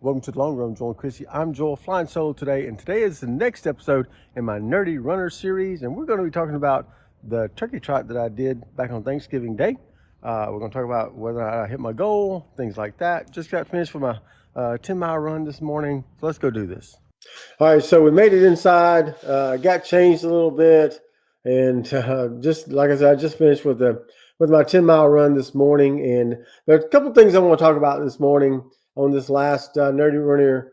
Welcome to the Long Run, Joel and Chrissy. I'm Joel, flying solo today, and today is the next episode in my Nerdy Runner series, and we're going to be talking about the turkey trot that I did back on Thanksgiving Day. We're going to talk about whether I hit my goal, things like that. Just got finished with my 10-mile run this morning, so let's go do this. All right, so we made it inside, got changed a little bit, and just like I said, I just finished with my 10-mile run this morning, and there's a couple things I want to talk about this morning on this last Nerdy Runner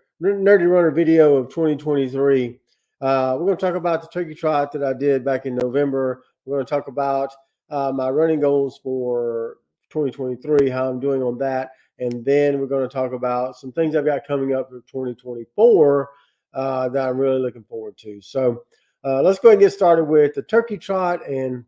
video of 2023. We're going to talk about the turkey trot that I did back in November. We're going to talk about my running goals for 2023, how I'm doing on that, and then we're going to talk about some things I've got coming up for 2024 that I'm really looking forward to. So let's go ahead and get started with the turkey trot. And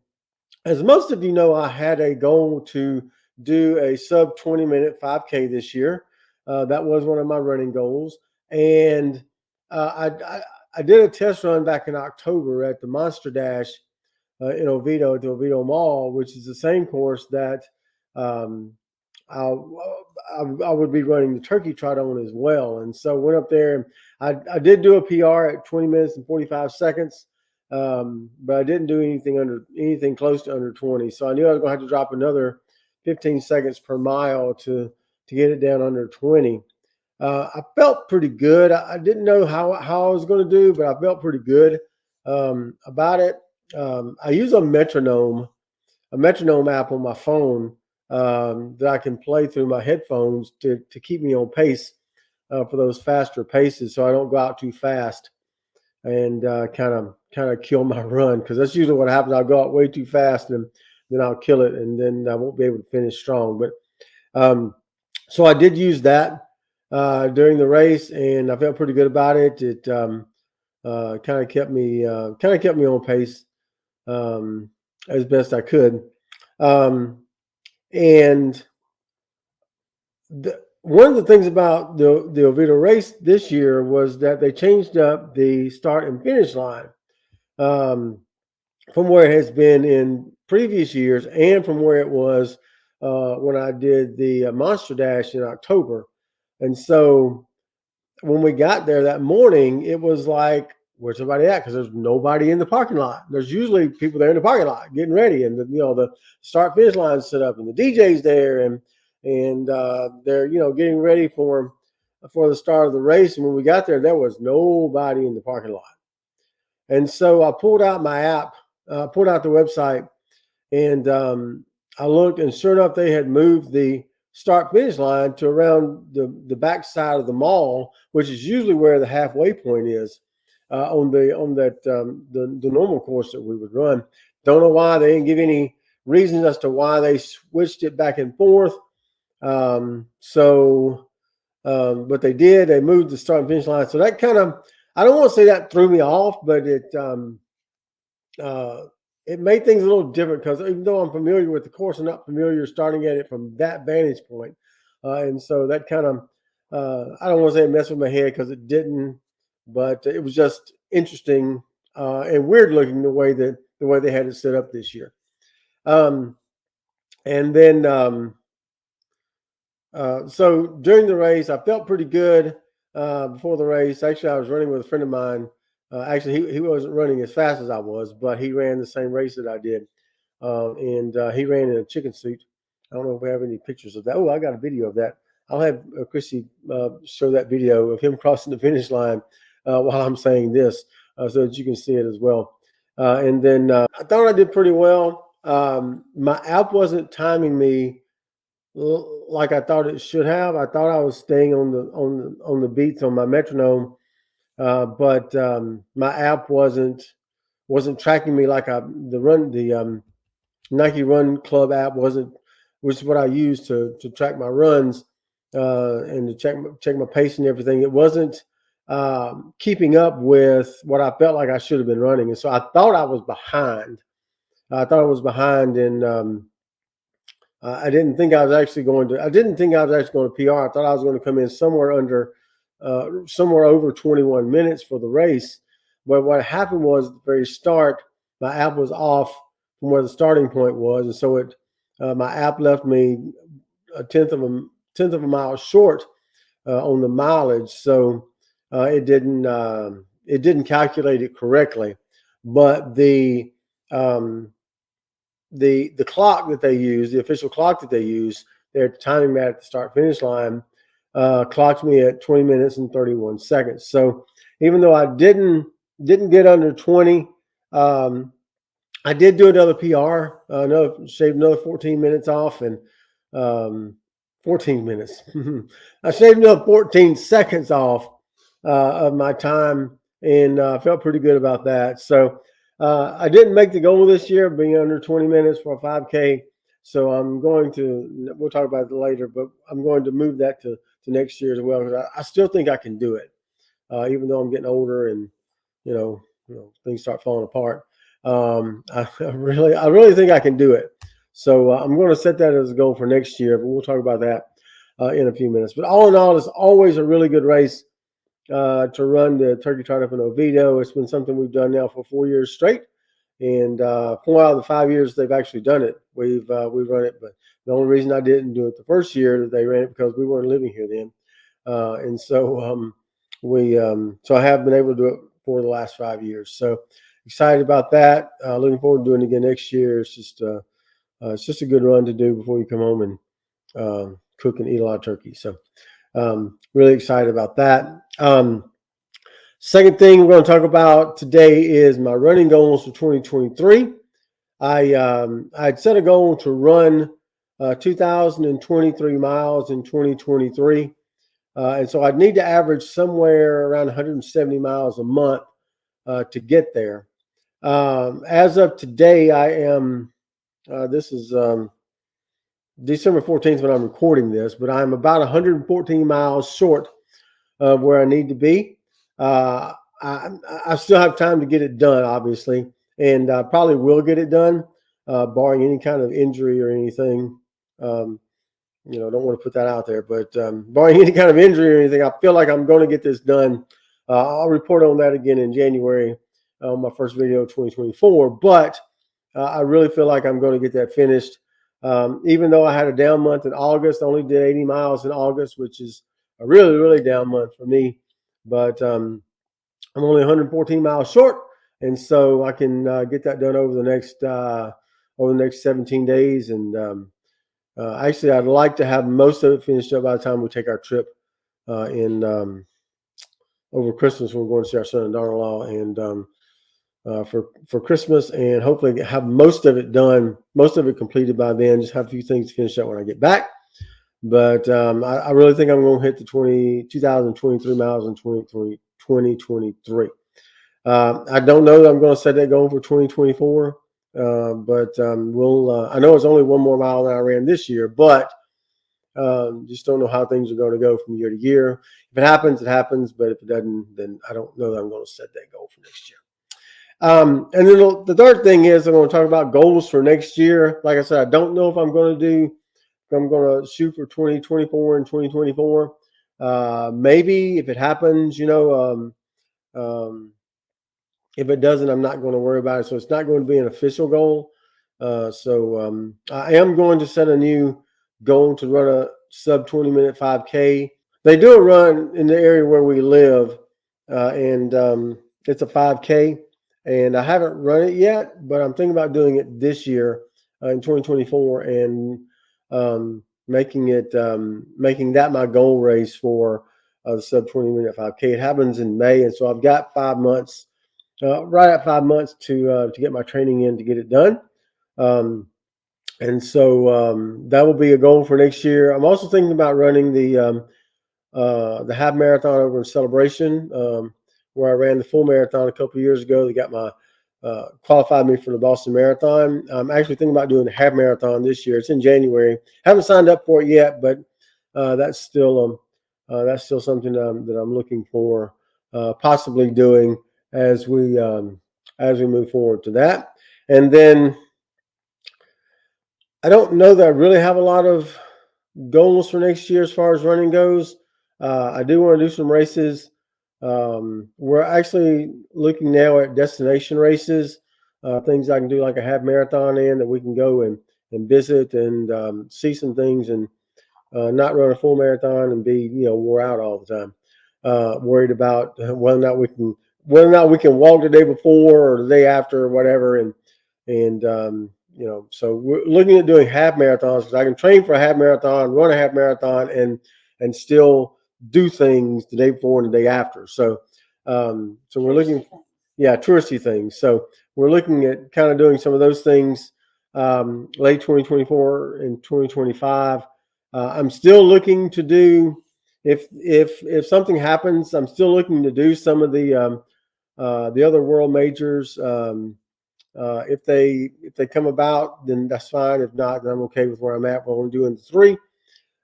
as most of you know, I had a goal to do a sub 20-minute 5K this year. That was one of my running goals. And I did a test run back in October at the Monster Dash in Oviedo, at the Oviedo Mall, which is the same course that I would be running the turkey trot on as well. And so went up there. I did do a PR at 20 minutes and 45 seconds, but I didn't do anything close to under 20. So I knew I was going to have to drop another 15 seconds per mile to get it down under 20. I felt pretty good. I didn't know how I was going to do, but I felt pretty good about it. I use a metronome app on my phone that I can play through my headphones to keep me on pace for those faster paces, so I don't go out too fast and kind of kill my run, because that's usually what happens. I'll go out way too fast and then I'll kill it, and then I won't be able to finish strong. But so I did use that during the race, and I felt pretty good about it. It kind of kept me on pace as best I could. And one of the things about the Oviedo race this year was that they changed up the start and finish line from where it has been in previous years, and from where it was when I did the Monster Dash in October. And so when we got there that morning, it was like, where's everybody at? Because there's nobody in the parking lot. There's usually people there in the parking lot getting ready, and the start finish line set up, and the DJ's there, and they're getting ready for the start of the race. And when we got there was nobody in the parking lot. And so I pulled out my app, pulled out the website, and I looked, and sure enough, they had moved the start finish line to around the back side of the mall, which is usually where the halfway point is on the normal course that we would run. Don't know why. They didn't give any reasons as to why they switched it back and forth. But they did. They moved the start and finish line. So that kind of, I don't want to say that threw me off, but it made things a little different, because even though I'm familiar with the course, I'm not familiar starting at it from that vantage point. And so that kind of, I don't want to say it messed with my head, because it didn't, but it was just interesting and weird looking the way they had it set up this year. And then, so during the race, I felt pretty good before the race. Actually, I was running with a friend of mine. Actually, he wasn't running as fast as I was, but he ran the same race that I did. And he ran in a chicken suit. I don't know if we have any pictures of that. Oh, I got a video of that. I'll have Chrissy show that video of him crossing the finish line while I'm saying this, so that you can see it as well. And then I thought I did pretty well. My app wasn't timing me like I thought it should have. I thought I was staying on the beats on my metronome, but my app wasn't tracking me like the Nike Run Club app wasn't, which is what I use to track my runs and to check my pace and everything. It wasn't keeping up with what I felt like I should have been running, and so I thought I was behind. And I didn't think I was actually going to. I didn't think I was actually going to PR. I thought I was going to come in somewhere over 21 minutes for the race. But what happened was, at the very start, my app was off from where the starting point was, and so my app left me a tenth of a mile short on the mileage, so it didn't calculate it correctly. But the clock that they use, the official clock that they use, their timing mat at the start finish line, clocked me at 20 minutes and 31 seconds. So even though I didn't get under 20, I did do another PR, shaved another 14 minutes off, and 14 minutes. I shaved another 14 seconds off of my time, and felt pretty good about that. So I didn't make the goal this year of being under 20 minutes for a 5K. So I'm going to, we'll talk about it later, but I'm going to move that to next year as well, because I still think I can do it, even though I'm getting older and, things start falling apart. I really think I can do it. So I'm going to set that as a goal for next year, but we'll talk about that in a few minutes. But all in all, it's always a really good race to run the Turkey Trot up in Oviedo. It's been something we've done now for 4 years straight, and 4 out of the 5 years they've actually done it. We've run it, but the only reason I didn't do it the first year that they ran it because we weren't living here then, and so so I have been able to do it for the last 5 years. So excited about that. Looking forward to doing it again next year. It's just a good run to do before you come home and cook and eat a lot of turkey. So really excited about that. Second thing we're going to talk about today is my running goals for 2023. I'd set a goal to run 2,023 miles in 2023. And so I'd need to average somewhere around 170 miles a month to get there. As of today, I am, this is December 14th when I'm recording this, but I'm about 114 miles short of where I need to be. I still have time to get it done, obviously, and probably will get it done, barring any kind of injury or anything. Don't want to put that out there, but barring any kind of injury or anything, I feel like I'm going to get this done. I'll report on that again in January on my first video of 2024, but I really feel like I'm going to get that finished. Even though I had a down month in August, I only did 80 miles in August, which is a really, really down month for me. But I'm only 114 miles short, and so I can get that done over the next 17 days. And actually, I'd like to have most of it finished up by the time we take our trip in over Christmas. We're going to see our son and daughter-in-law, and for Christmas, and hopefully have most of it done, most of it completed by then. Just have a few things to finish up when I get back. But I really think I'm going to hit the 2,023 miles in 2023. I don't know that I'm going to set that goal for 2024, but I know it's only one more mile than I ran this year, but just don't know how things are going to go from year to year. If it happens, it happens. But if it doesn't, then I don't know that I'm going to set that goal for next year. And then the third thing is I'm going to talk about goals for next year. Like I said, I don't know if I'm going to shoot for 2024 and 2024. Maybe if it happens, if it doesn't, I'm not going to worry about it. So it's not going to be an official goal. So I am going to set a new goal to run a sub 20-minute 5K. They do a run in the area where we live, and it's a 5K. And I haven't run it yet, but I'm thinking about doing it this year in 2024 and making that my goal race for the sub 20-minute 5K. It happens in May, and so I've got 5 months, right at 5 months to get my training in to get it done. And so that will be a goal for next year. I'm also thinking about running the half marathon over in Celebration, where I ran the full marathon a couple of years ago. They got my qualified me for the Boston Marathon. I'm actually thinking about doing the half marathon this year. It's in January. Haven't signed up for it yet, but that's still something that I'm looking for possibly doing as we move forward to that. And then I don't know that I really have a lot of goals for next year as far as running goes. I do want to do some races. We're actually looking now at destination races, things I can do like a half marathon in that we can go and visit and see some things and not run a full marathon and be wore out all the time. Worried about whether or not we can walk the day before or the day after or whatever, and so we're looking at doing half marathons because I can train for a half marathon, run a half marathon, and still do things the day before and the day after. So we're looking, yeah, touristy things. So we're looking at kind of doing some of those things late 2024 and 2025. I'm still looking to do if something happens. I'm still looking to do some of the other world majors. If they come about, then that's fine. If not, then I'm okay with where I'm at. We're only doing 3.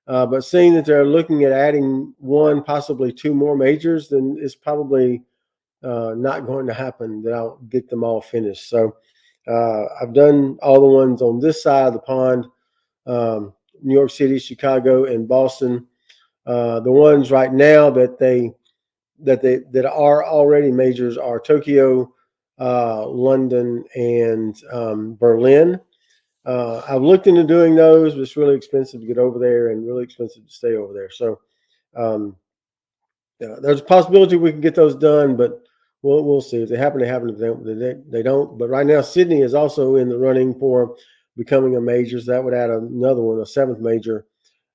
But seeing that they're looking at adding 1, possibly 2 more majors, then it's probably not going to happen that I'll get them all finished. So I've done all the ones on this side of the pond, New York City, Chicago, and Boston. The ones right now that are already majors are Tokyo, London, and Berlin. I've looked into doing those, but it's really expensive to get over there and really expensive to stay over there. So there's a possibility we can get those done, but we'll see. If they happen, they happen. If they don't. But right now, Sydney is also in the running for becoming a major. So that would add another one, a 7th major,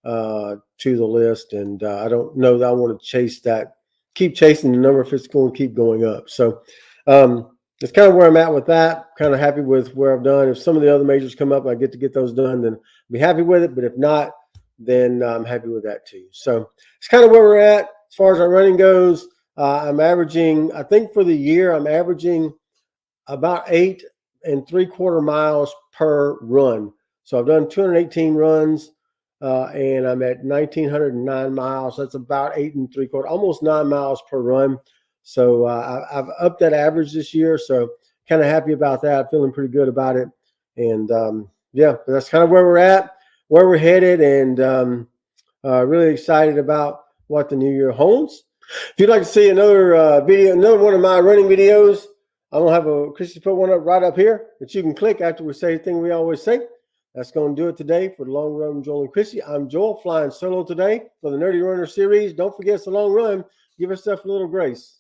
to the list. And I don't know that I want to keep chasing the number if it's going to keep going up. So it's kind of where I'm at with that. Kind of happy with where I've done. If some of the other majors come up, I get to get those done, then I'll be happy with it. But if not, then I'm happy with that too. So it's kind of where we're at as far as our running goes. I'm averaging, I think for the year, I'm averaging about 8 3/4 miles per run. So I've done 218 runs, and I'm at 1,909 miles. That's about 8 3/4, almost 9 miles per run. So I've upped that average this year. So kind of happy about that. Feeling pretty good about it. And yeah, that's kind of where we're at, where we're headed, and really excited about what the new year holds. If you'd like to see another video, another one of my running videos, I'm going to have Christy put one up right up here that you can click after we say the thing we always say. That's going to do it today for the Long Run with Joel and Christy. I'm Joel, flying solo today for the Nerdy Runner series. Don't forget it's a long run. Give yourself a little grace.